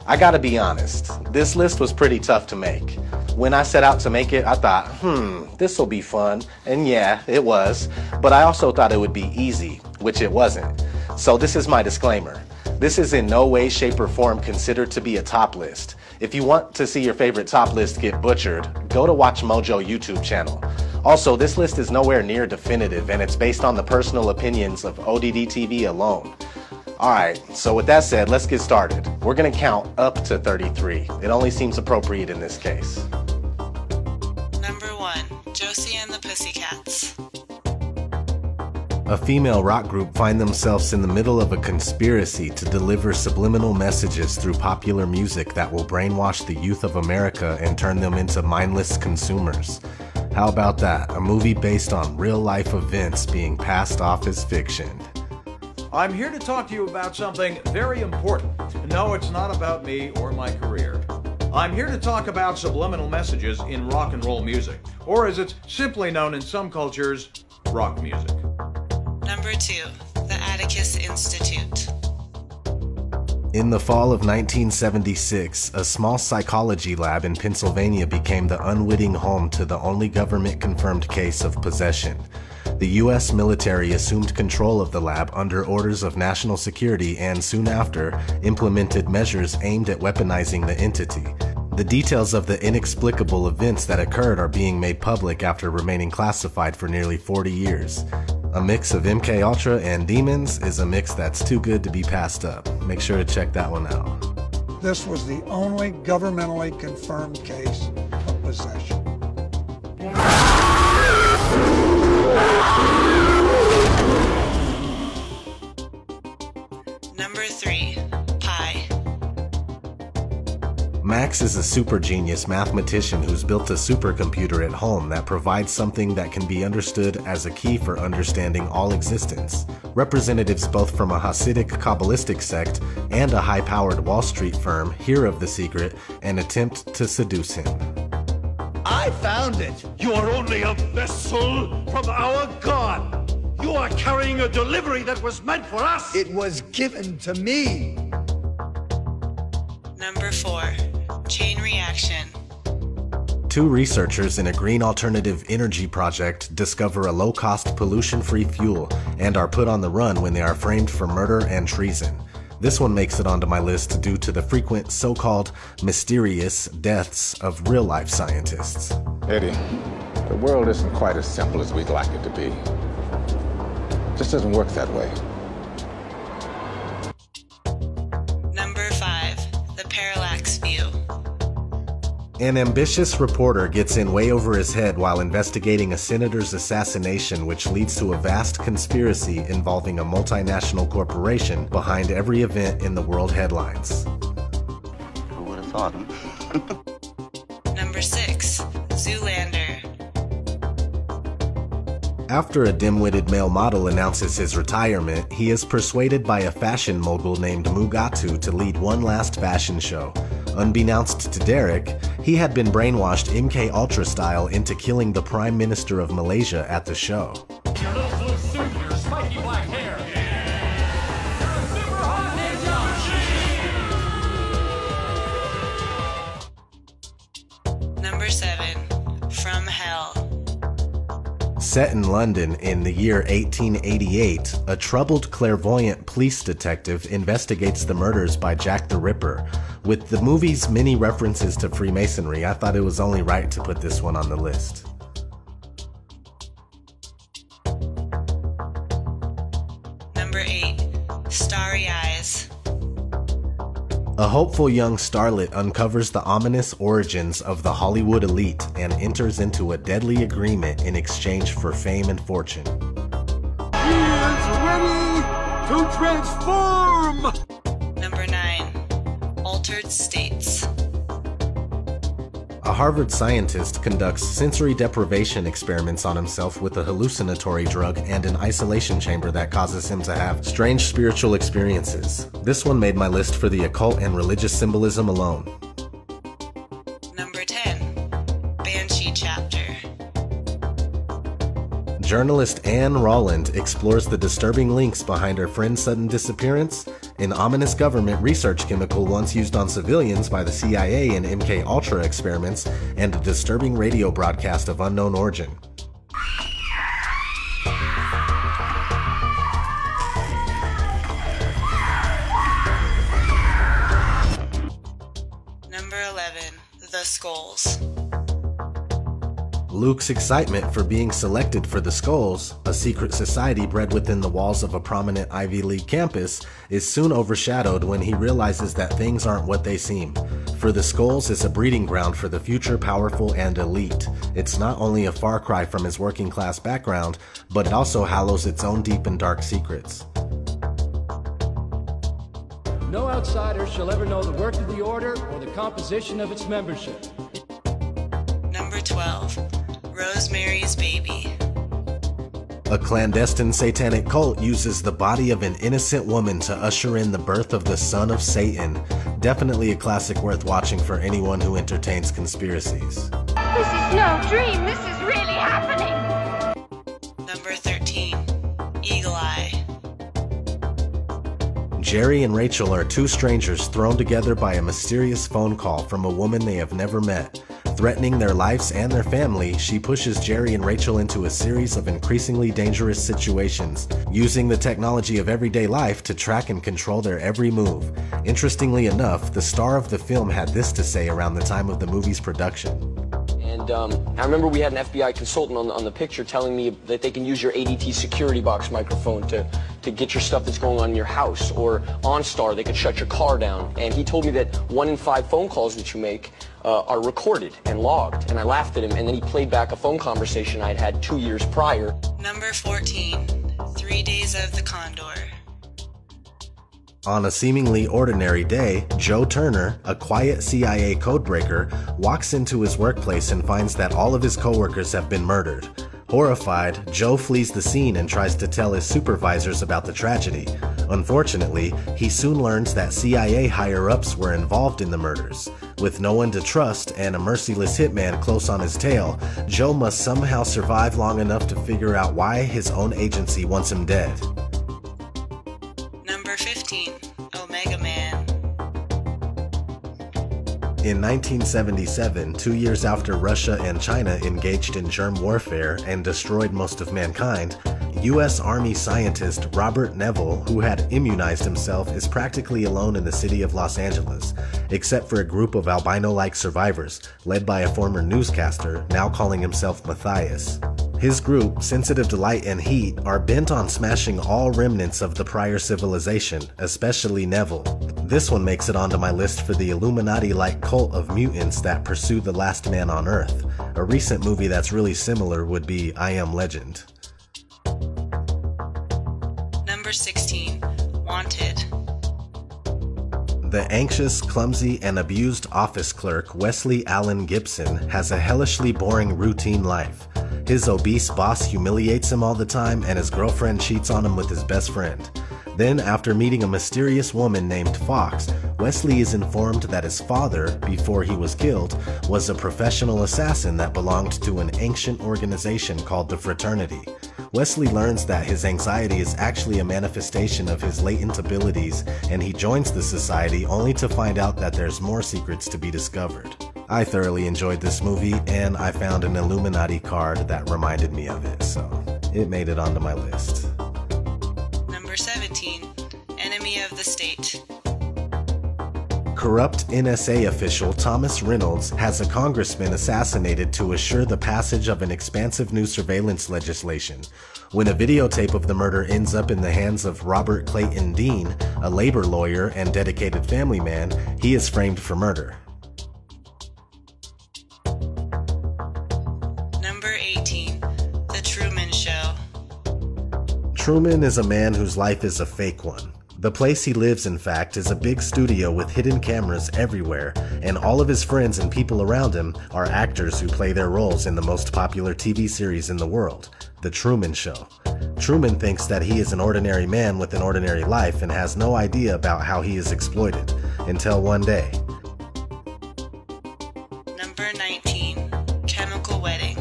I gotta be honest, this list was pretty tough to make. When I set out to make it, I thought, this'll be fun, and yeah, it was, but I also thought it would be easy, which it wasn't. So this is my disclaimer. This is in no way, shape, or form considered to be a top list. If you want to see your favorite top list get butchered, go to Watch Mojo YouTube channel. Also, this list is nowhere near definitive, and it's based on the personal opinions of ODD TV alone. Alright, so with that said, let's get started. We're gonna count up to 33. It only seems appropriate in this case. Number 1, Josie and the Pussycats. A female rock group find themselves in the middle of a conspiracy to deliver subliminal messages through popular music that will brainwash the youth of America and turn them into mindless consumers. How about that? A movie based on real-life events being passed off as fiction. I'm here to talk to you about something very important. No, it's not about me or my career. I'm here to talk about subliminal messages in rock and roll music, or as it's simply known in some cultures, rock music. Number 2, the Atticus Institute. In the fall of 1976, a small psychology lab in Pennsylvania became the unwitting home to the only government-confirmed case of possession. The U.S. military assumed control of the lab under orders of national security and soon after implemented measures aimed at weaponizing the entity. The details of the inexplicable events that occurred are being made public after remaining classified for nearly 40 years. A mix of MK Ultra and demons is a mix that's too good to be passed up. Make sure to check that one out. This was the only governmentally confirmed case of possession. Number 3, Pi. Max is a super genius mathematician who's built a supercomputer at home that provides something that can be understood as a key for understanding all existence. Representatives both from a Hasidic Kabbalistic sect and a high-powered Wall Street firm hear of the secret and attempt to seduce him. I found it! You are only a vessel from our God! You are carrying a delivery that was meant for us! It was given to me. Number 4, Chain Reaction. Two researchers in a green alternative energy project discover a low-cost pollution-free fuel and are put on the run when they are framed for murder and treason. This one makes it onto my list due to the frequent so-called mysterious deaths of real-life scientists. Eddie, the world isn't quite as simple as we'd like it to be. It just doesn't work that way. Number 5, the Parallax View. An ambitious reporter gets in way over his head while investigating a senator's assassination, which leads to a vast conspiracy involving a multinational corporation behind every event in the world headlines. Who would have thought, huh? Number 6, Zoolander. After a dim-witted male model announces his retirement, he is persuaded by a fashion mogul named Mugatu to lead one last fashion show. Unbeknownst to Derek, he had been brainwashed MK Ultra style into killing the Prime Minister of Malaysia at the show. Your little blue suit, your spiky black hair. You're a super hot ninja. Number 7, From Hell. Set in London in the year 1888, a troubled clairvoyant police detective investigates the murders by Jack the Ripper. With the movie's many references to Freemasonry, I thought it was only right to put this one on the list. Number 8, Starry Eyes. A hopeful young starlet uncovers the ominous origins of the Hollywood elite and enters into a deadly agreement in exchange for fame and fortune. He is ready to transform! Number 9, Altered States. A Harvard scientist conducts sensory deprivation experiments on himself with a hallucinatory drug and an isolation chamber that causes him to have strange spiritual experiences. This one made my list for the occult and religious symbolism alone. Number 10, Banshee Chapter. Journalist Anne Rolland explores the disturbing links behind her friend's sudden disappearance, an ominous government research chemical once used on civilians by the CIA in MK-Ultra experiments, and a disturbing radio broadcast of unknown origin. Number 11. The Skulls. Luke's excitement for being selected for the Skulls, a secret society bred within the walls of a prominent Ivy League campus, is soon overshadowed when he realizes that things aren't what they seem. For the Skulls is a breeding ground for the future powerful and elite. It's not only a far cry from his working class background, but it also hallows its own deep and dark secrets. No outsider shall ever know the work of the Order or the composition of its membership. Number 12. Rosemary's Baby. A clandestine satanic cult uses the body of an innocent woman to usher in the birth of the son of Satan. Definitely a classic worth watching for anyone who entertains conspiracies. This is no dream. This is really happening. Number 13. Eagle Eye. Jerry and Rachel are two strangers thrown together by a mysterious phone call from a woman they have never met. Threatening their lives and their family, she pushes Jerry and Rachel into a series of increasingly dangerous situations, using the technology of everyday life to track and control their every move. Interestingly enough, the star of the film had this to say around the time of the movie's production. And I remember we had an FBI consultant on the picture telling me that they can use your ADT security box microphone to get your stuff that's going on in your house, or OnStar, they could shut your car down. And he told me that 1 in 5 phone calls that you make are recorded and logged. And I laughed at him, and then he played back a phone conversation I'd had 2 years prior. Number 14. 3 Days of the Condor. On a seemingly ordinary day, Joe Turner, a quiet CIA codebreaker, walks into his workplace and finds that all of his coworkers have been murdered. Horrified, Joe flees the scene and tries to tell his supervisors about the tragedy. Unfortunately, he soon learns that CIA higher-ups were involved in the murders. With no one to trust and a merciless hitman close on his tail, Joe must somehow survive long enough to figure out why his own agency wants him dead. Number 15. Omega Man. In 1977, 2 years after Russia and China engaged in germ warfare and destroyed most of mankind, U.S. Army scientist Robert Neville, who had immunized himself, is practically alone in the city of Los Angeles, except for a group of albino-like survivors, led by a former newscaster, now calling himself Matthias. His group, sensitive to light and heat, are bent on smashing all remnants of the prior civilization, especially Neville. This one makes it onto my list for the Illuminati-like cult of mutants that pursue the last man on Earth. A recent movie that's really similar would be I Am Legend. Number 16. Wanted. The anxious, clumsy, and abused office clerk Wesley Allen Gibson has a hellishly boring routine life. His obese boss humiliates him all the time, and his girlfriend cheats on him with his best friend. Then, after meeting a mysterious woman named Fox, Wesley is informed that his father, before he was killed, was a professional assassin that belonged to an ancient organization called the Fraternity. Wesley learns that his anxiety is actually a manifestation of his latent abilities, and he joins the society only to find out that there's more secrets to be discovered. I thoroughly enjoyed this movie, and I found an Illuminati card that reminded me of it, so it made it onto my list. Number 17. Enemy of the State. Corrupt NSA official Thomas Reynolds has a congressman assassinated to assure the passage of an expansive new surveillance legislation. When a videotape of the murder ends up in the hands of Robert Clayton Dean, a labor lawyer and dedicated family man, he is framed for murder. Number 18. The Truman Show. Truman is a man whose life is a fake one. The place he lives, in fact, is a big studio with hidden cameras everywhere, and all of his friends and people around him are actors who play their roles in the most popular TV series in the world, The Truman Show. Truman thinks that he is an ordinary man with an ordinary life and has no idea about how he is exploited, until one day. Number 19. Chemical Wedding.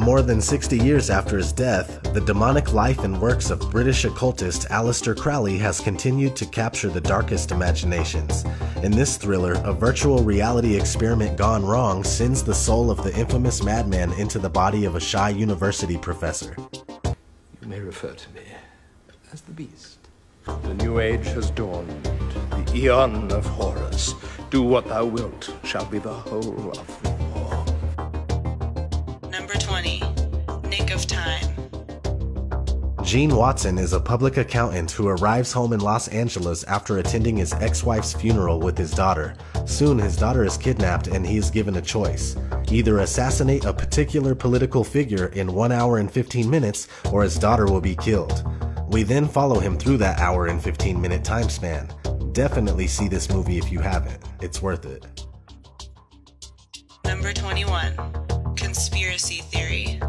more than 60 years after his death, the demonic life and works of British occultist Aleister Crowley has continued to capture the darkest imaginations. In this thriller, a virtual reality experiment gone wrong sends the soul of the infamous madman into the body of a shy university professor. You may refer to me as the Beast. The new age has dawned, the eon of horrors. Do what thou wilt shall be the whole of the war. Number 20. Nick of Time. Gene Watson is a public accountant who arrives home in Los Angeles after attending his ex-wife's funeral with his daughter. Soon, his daughter is kidnapped and he is given a choice. Either assassinate a particular political figure in 1 hour and 15 minutes, or his daughter will be killed. We then follow him through that hour and 15-minute time span. Definitely see this movie if you haven't. It's worth it. Number 21. Conspiracy Theory.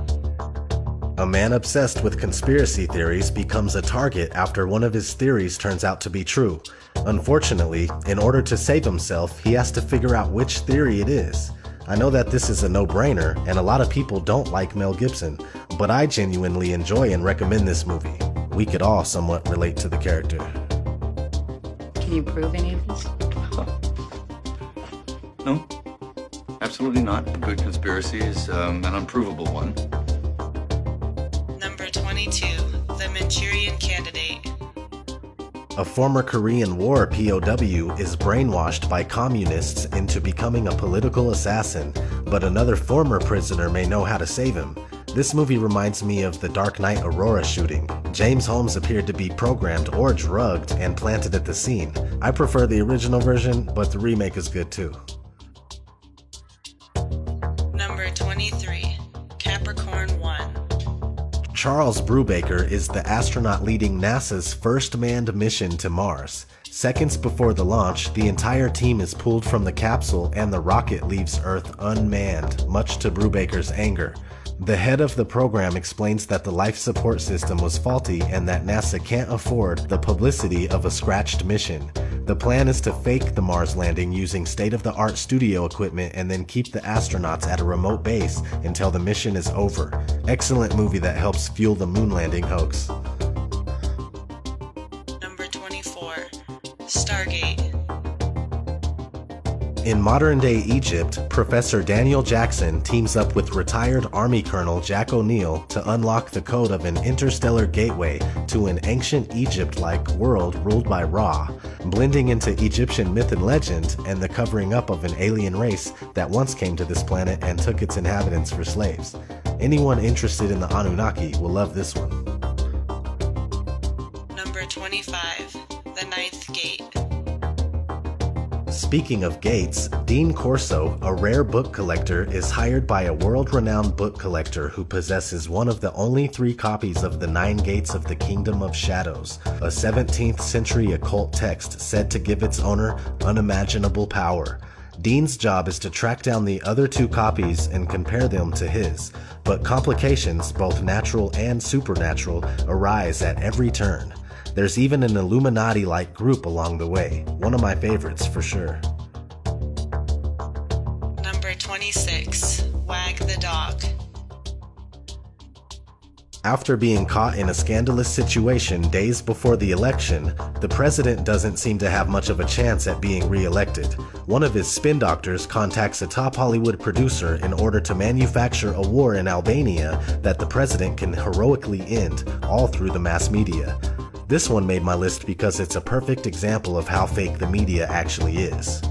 A man obsessed with conspiracy theories becomes a target after one of his theories turns out to be true. Unfortunately, in order to save himself, he has to figure out which theory it is. I know that this is a no-brainer, and a lot of people don't like Mel Gibson, but I genuinely enjoy and recommend this movie. We could all somewhat relate to the character. Can you prove any of this? No, absolutely not. A good conspiracy is an unprovable one. Number 22. The Manchurian Candidate. A former Korean War POW is brainwashed by communists into becoming a political assassin, but another former prisoner may know how to save him. This movie reminds me of the Dark Knight Aurora shooting. James Holmes appeared to be programmed or drugged and planted at the scene. I prefer the original version, but the remake is good too. Number 23. Capricorn 1. Charles Brubaker is the astronaut leading NASA's first manned mission to Mars. Seconds before the launch, the entire team is pulled from the capsule and the rocket leaves Earth unmanned, much to Brubaker's anger. The head of the program explains that the life support system was faulty and that NASA can't afford the publicity of a scratched mission. The plan is to fake the Mars landing using state-of-the-art studio equipment and then keep the astronauts at a remote base until the mission is over. Excellent movie that helps fuel the moon landing hoax. Number 24. Stargate. In modern-day Egypt, Professor Daniel Jackson teams up with retired Army Colonel Jack O'Neill to unlock the code of an interstellar gateway to an ancient Egypt-like world ruled by Ra, blending into Egyptian myth and legend and the covering up of an alien race that once came to this planet and took its inhabitants for slaves. Anyone interested in the Anunnaki will love this one. Number 25. The Ninth Gate. Speaking of gates, Dean Corso, a rare book collector, is hired by a world-renowned book collector who possesses one of the only 3 copies of the 9 Gates of the Kingdom of Shadows, a 17th century occult text said to give its owner unimaginable power. Dean's job is to track down the other 2 copies and compare them to his, but complications, both natural and supernatural, arise at every turn. There's even an Illuminati-like group along the way. One of my favorites for sure. Number 26. Wag the Dog. After being caught in a scandalous situation days before the election, the president doesn't seem to have much of a chance at being re-elected. One of his spin doctors contacts a top Hollywood producer in order to manufacture a war in Albania that the president can heroically end, all through the mass media. This one made my list because it's a perfect example of how fake the media actually is.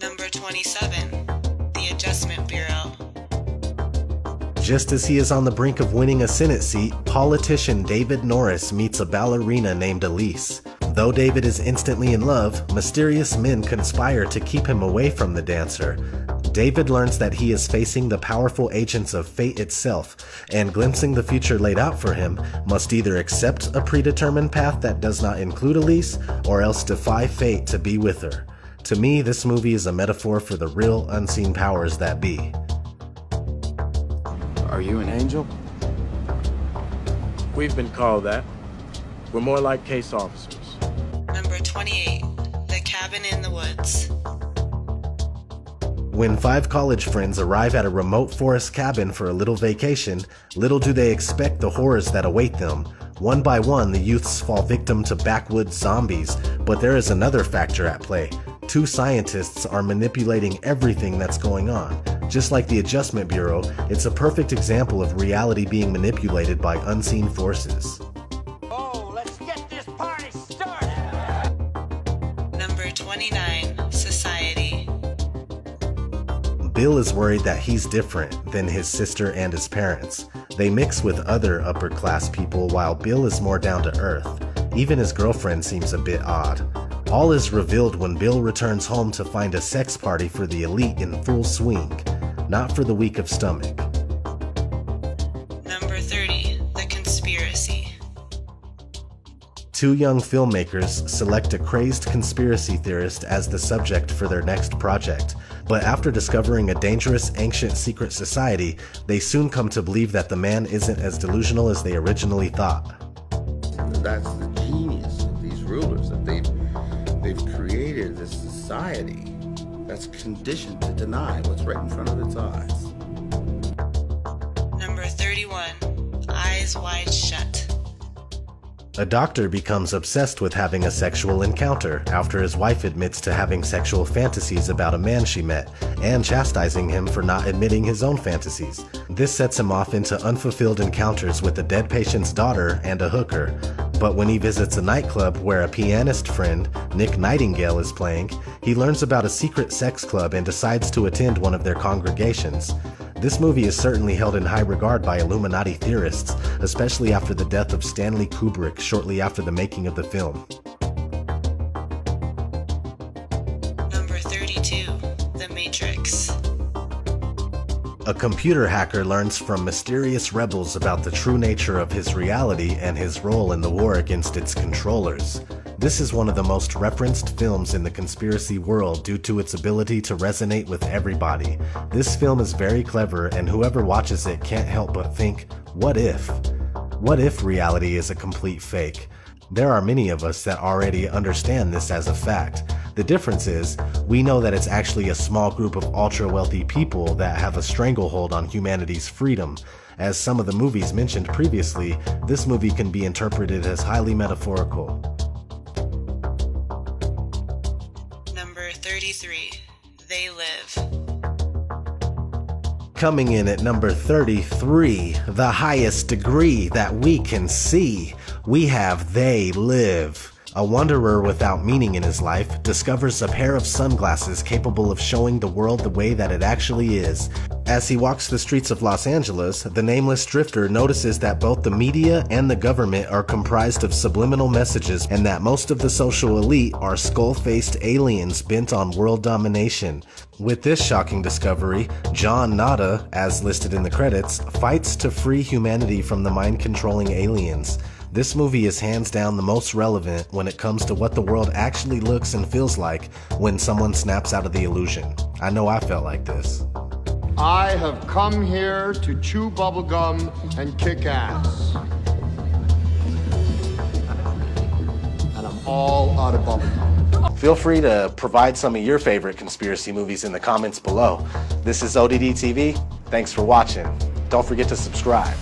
Number 27. The Adjustment Bureau. Just as he is on the brink of winning a Senate seat, politician David Norris meets a ballerina named Elise. Though David is instantly in love, mysterious men conspire to keep him away from the dancer. David learns that he is facing the powerful agents of fate itself, and glimpsing the future laid out for him, must either accept a predetermined path that does not include Elise, or else defy fate to be with her. To me, this movie is a metaphor for the real unseen powers that be. Are you an angel? We've been called that. We're more like case officers. Number 28. The Cabin in the Woods. When 5 college friends arrive at a remote forest cabin for a little vacation, little do they expect the horrors that await them. One by one, the youths fall victim to backwoods zombies, but there is another factor at play. 2 scientists are manipulating everything that's going on. Just like the Adjustment Bureau, it's a perfect example of reality being manipulated by unseen forces. Oh, let's get this party started! Number 29, Society. Bill is worried that he's different than his sister and his parents. They mix with other upper-class people while Bill is more down to earth. Even his girlfriend seems a bit odd. All is revealed when Bill returns home to find a sex party for the elite in full swing, not for the weak of stomach. Number 30, The Conspiracy. 2 young filmmakers select a crazed conspiracy theorist as the subject for their next project, but after discovering a dangerous ancient secret society, they soon come to believe that the man isn't as delusional as they originally thought. That's the genius of these rulers, that they've created this society that's conditioned to deny what's right in front of its eyes. Number 31, Eyes Wide Shut. A doctor becomes obsessed with having a sexual encounter after his wife admits to having sexual fantasies about a man she met, and chastising him for not admitting his own fantasies. This sets him off into unfulfilled encounters with a dead patient's daughter and a hooker. But when he visits a nightclub where a pianist friend, Nick Nightingale, is playing, he learns about a secret sex club and decides to attend one of their congregations. This movie is certainly held in high regard by Illuminati theorists, especially after the death of Stanley Kubrick shortly after the making of the film. Number 32, The Matrix. A computer hacker learns from mysterious rebels about the true nature of his reality and his role in the war against its controllers. This is one of the most referenced films in the conspiracy world due to its ability to resonate with everybody. This film is very clever, and whoever watches it can't help but think, what if? What if reality is a complete fake? There are many of us that already understand this as a fact. The difference is, we know that it's actually a small group of ultra-wealthy people that have a stranglehold on humanity's freedom. As some of the movies mentioned previously, this movie can be interpreted as highly metaphorical. Number 33, They Live. Coming in at number 33, the highest degree that we can see, we have They Live. A wanderer without meaning in his life discovers a pair of sunglasses capable of showing the world the way that it actually is. As he walks the streets of Los Angeles, the nameless drifter notices that both the media and the government are comprised of subliminal messages, and that most of the social elite are skull-faced aliens bent on world domination. With this shocking discovery, John Nada, as listed in the credits, fights to free humanity from the mind-controlling aliens. This movie is hands down the most relevant when it comes to what the world actually looks and feels like when someone snaps out of the illusion. I know I felt like this. I have come here to chew bubblegum and kick ass. And I'm all out of bubblegum. Feel free to provide some of your favorite conspiracy movies in the comments below. This is ODD TV. Thanks for watching. Don't forget to subscribe.